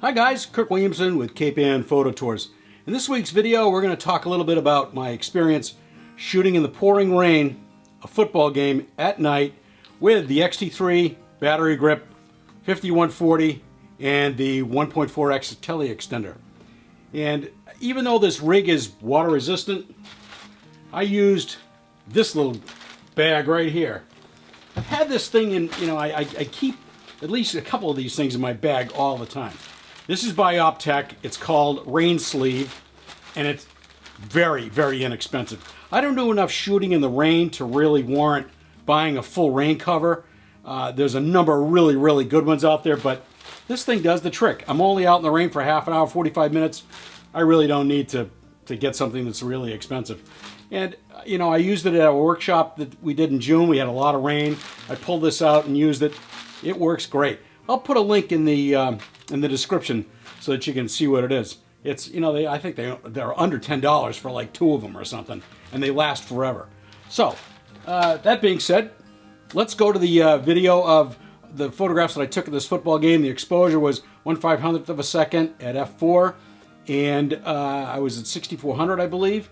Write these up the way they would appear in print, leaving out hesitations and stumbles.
Hi guys, Kirk Williamson with Cape Ann Photo Tours. In this week's video, we're going to talk a little bit about my experience shooting in the pouring rain a football game at night with the X-T3 battery grip, 5140, and the 1.4X tele extender. And even though this rig is water resistant, I used this little bag right here. I've had this thing in, I keep at least a couple of these things in my bag all the time. This is by Optech. It's called Rain Sleeve, and it's very, very inexpensive. I don't do enough shooting in the rain to really warrant buying a full rain cover. There's a number of really, really good ones out there, but this thing does the trick. I'm only out in the rain for half an hour, 45 minutes. I really don't need to get something that's really expensive. And, I used it at a workshop that we did in June. We had a lot of rain. I pulled this out and used it. It works great. I'll put a link in the description so that you can see what it is. It's, I think they're under $10 for like 2 of them or something, and they last forever. So, that being said, let's go to the video of the photographs that I took of this football game. The exposure was 1/500th of a second at f4, and I was at 6400, I believe,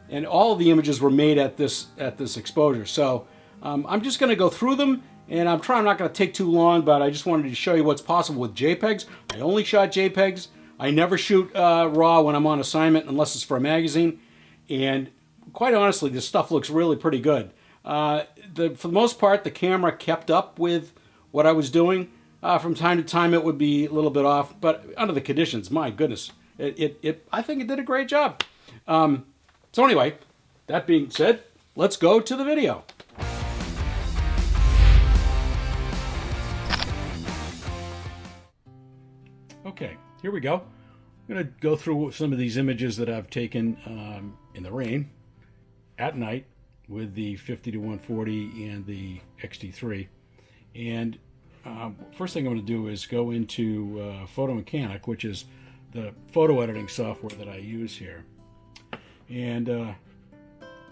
and all of the images were made at this exposure. So, I'm just going to go through them. And I'm not going to take too long, but I just wanted to show you what's possible with JPEGs. I only shot JPEGs. I never shoot RAW when I'm on assignment unless it's for a magazine. And quite honestly, this stuff looks really pretty good. For the most part, the camera kept up with what I was doing. From time to time, it would be a little bit off, but under the conditions, my goodness, I think it did a great job. So anyway, that being said, let's go to the video. Okay, here we go. I'm going to go through some of these images that I've taken in the rain at night with the 50-140 and the X-T3. And first thing I'm going to do is go into Photo Mechanic, which is the photo editing software that I use here. And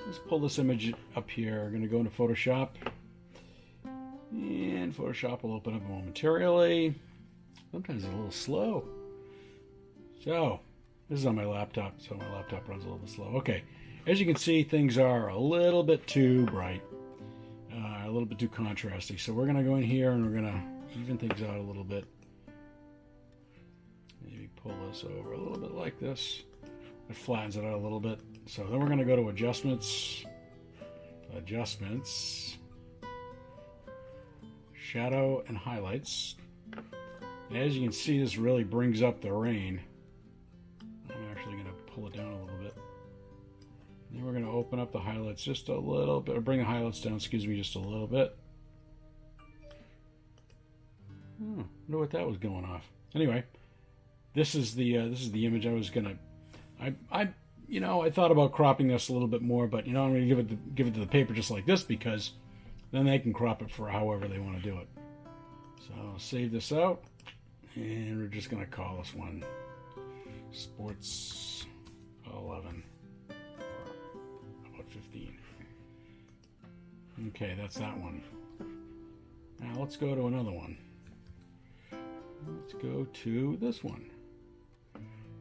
let's pull this image up here. I'm going to go into Photoshop. And Photoshop will open up momentarily. Sometimes it's a little slow. So, this is on my laptop, so my laptop runs a little bit slow. Okay, as you can see, things are a little bit too bright, a little bit too contrasty. So we're going to go in here and we're going to even things out a little bit. Maybe pull this over a little bit like this. It flattens it out a little bit. So then we're going to go to Adjustments, Shadow and Highlights. And as you can see, this really brings up the rain. I'm actually going to pull it down a little bit. Then we're going to open up the highlights just a little bit, or bring the highlights down, excuse me, just a little bit. I wonder what that was going off. Anyway, this is the image I was going to. I thought about cropping this a little bit more, but I'm going to give it to the paper just like this, because then they can crop it for however they want to do it. So I'll save this out. And we're just going to call this one Sports 11, or about 15. Okay, that's that one. Now let's go to another one. Let's go to this one.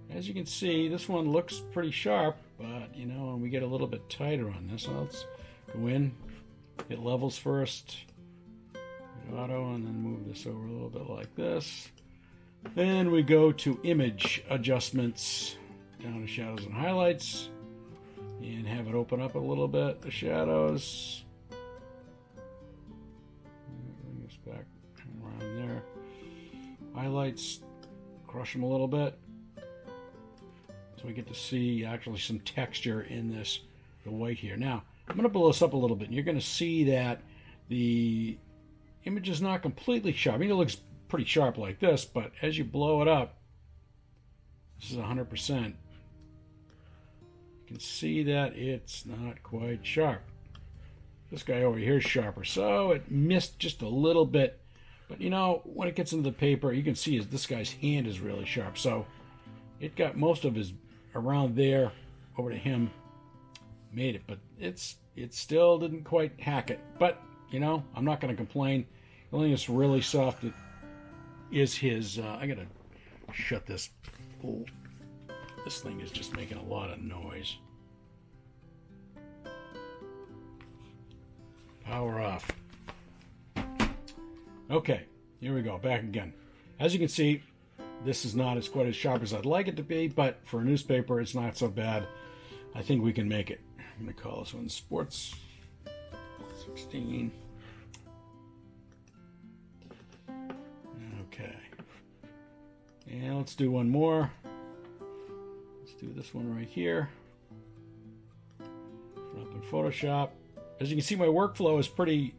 As you can see, this one looks pretty sharp, but when we get a little bit tighter on this, so let's go in, hit levels first, hit auto, and then move this over a little bit like this. Then we go to Image Adjustments, down to Shadows and Highlights, and have it open up a little bit, the shadows. Bring this back around there. Highlights, crush them a little bit. So we get to see actually some texture in the white here. Now, I'm going to blow this up a little bit, and you're going to see that the image is not completely sharp. I mean, it looks pretty sharp like this, but as you blow it up, this is 100%. You can see that it's not quite sharp. This guy over here is sharper, so it missed just a little bit. But when it gets into the paper, you can see this guy's hand is really sharp. So it got most of his around there over to him, made it, but it still didn't quite hack it. But I'm not going to complain. The only thing that's really soft is his. I gotta shut this. Oh, this thing is just making a lot of noise. Power off. Okay, here we go, back again. As you can see, this is not quite as sharp as I'd like it to be, but for a newspaper, it's not so bad. I think we can make it. I'm going to call this one Sports 16. Okay. And let's do one more. Let's do this one right here. Up in Photoshop. As you can see, my workflow is pretty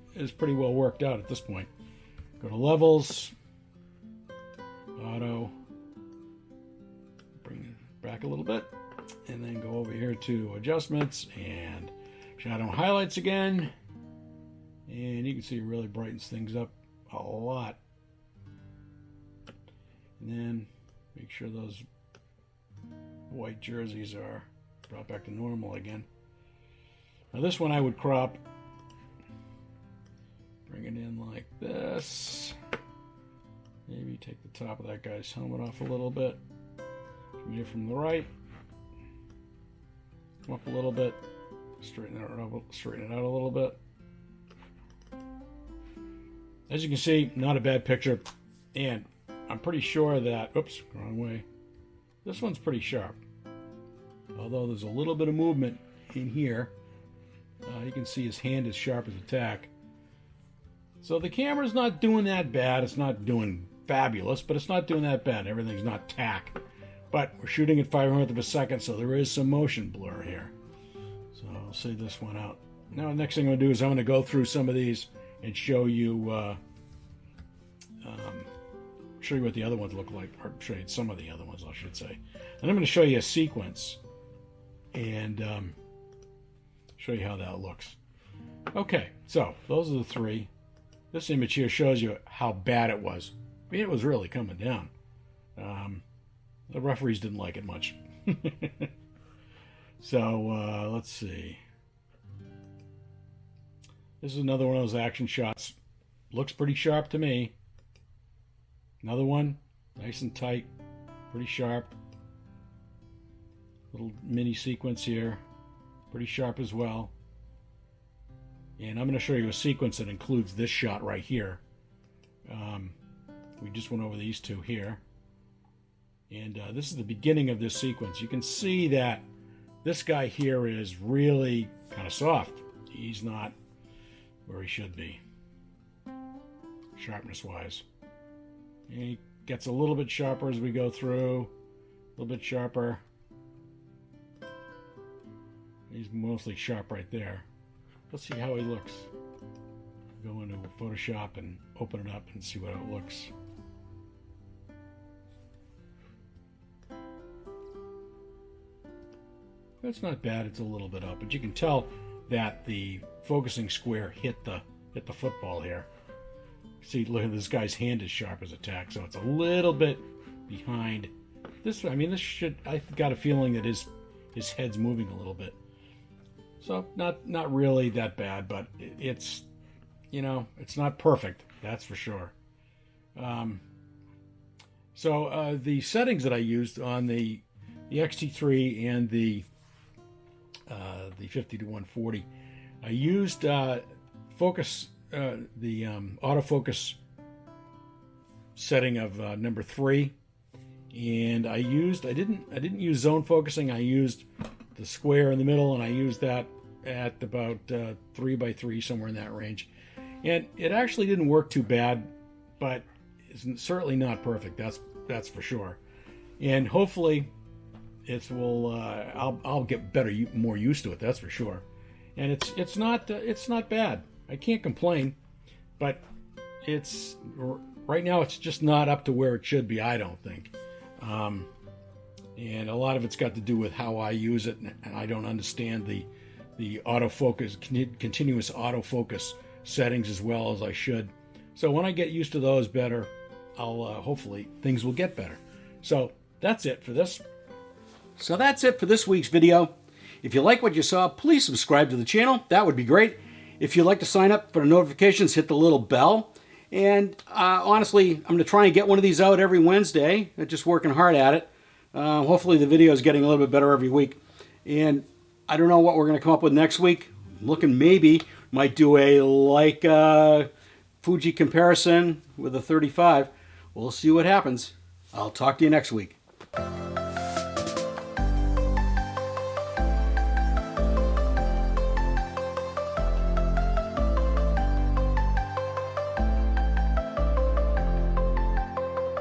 well worked out at this point. Go to Levels, Auto, bring it back a little bit, and then go over here to Adjustments and Shadow and Highlights again. And you can see it really brightens things up a lot. And then make sure those white jerseys are brought back to normal again. Now this one I would crop, bring it in like this. Maybe take the top of that guy's helmet off a little bit. Come here from the right. Come up a little bit. Straighten it out a little bit. As you can see, not a bad picture. And I'm pretty sure that, oops, wrong way. This one's pretty sharp. Although there's a little bit of movement in here. You can see his hand is sharp as a tack. So the camera's not doing that bad. It's not doing fabulous, but it's not doing that bad. Everything's not tack. But we're shooting at 500th of a second, so there is some motion blur here. So I'll see this one out. Now the next thing I'm going to do is I'm going to go through some of these and show you what the other ones look like, or show you some of the other ones, I should say. And I'm going to show you a sequence and show you how that looks. Okay, so those are the three. This image here shows you how bad it was. I mean, it was really coming down. The referees didn't like it much. So let's see. This is another one of those action shots. Looks pretty sharp to me. Another one, nice and tight, pretty sharp. Little mini sequence here, pretty sharp as well. And I'm going to show you a sequence that includes this shot right here. We just went over these two here. And this is the beginning of this sequence. You can see that this guy here is really kind of soft. He's not where he should be, sharpness-wise. And he gets a little bit sharper as we go through, a little bit sharper. He's mostly sharp right there. Let's see how he looks. Go into Photoshop and open it up and see what it looks. That's not bad. It's a little bit up, but you can tell that the focusing square hit the football here. See, look at this guy's hand is sharp as a tack, so it's a little bit behind. This, I mean, this should. I've got a feeling that his head's moving a little bit. So not really that bad, but it's, you know, it's not perfect. That's for sure. So the settings that I used on the X-T3 and the 50 to 140, I used focus. The autofocus setting of number 3, and I didn't use zone focusing. I used the square in the middle, and I used that at about 3x3, somewhere in that range. And it actually didn't work too bad, but it's certainly not perfect. That's for sure. And hopefully, I'll get more used to it. That's for sure. And it's not bad. I can't complain, but it's right now it's just not up to where it should be, I don't think. And a lot of it's got to do with how I use it, and I don't understand the autofocus, continuous autofocus settings as well as I should. So when I get used to those better, I'll hopefully things will get better. So that's it for this. So that's it for this week's video. If you like what you saw, please subscribe to the channel. That would be great. If you'd like to sign up for the notifications, hit the little bell. And honestly, I'm going to try and get one of these out every Wednesday. I'm just working hard at it. Hopefully the video is getting a little bit better every week. And I don't know what we're going to come up with next week. I'm looking maybe might do a Fuji comparison with a 35. We'll see what happens. I'll talk to you next week.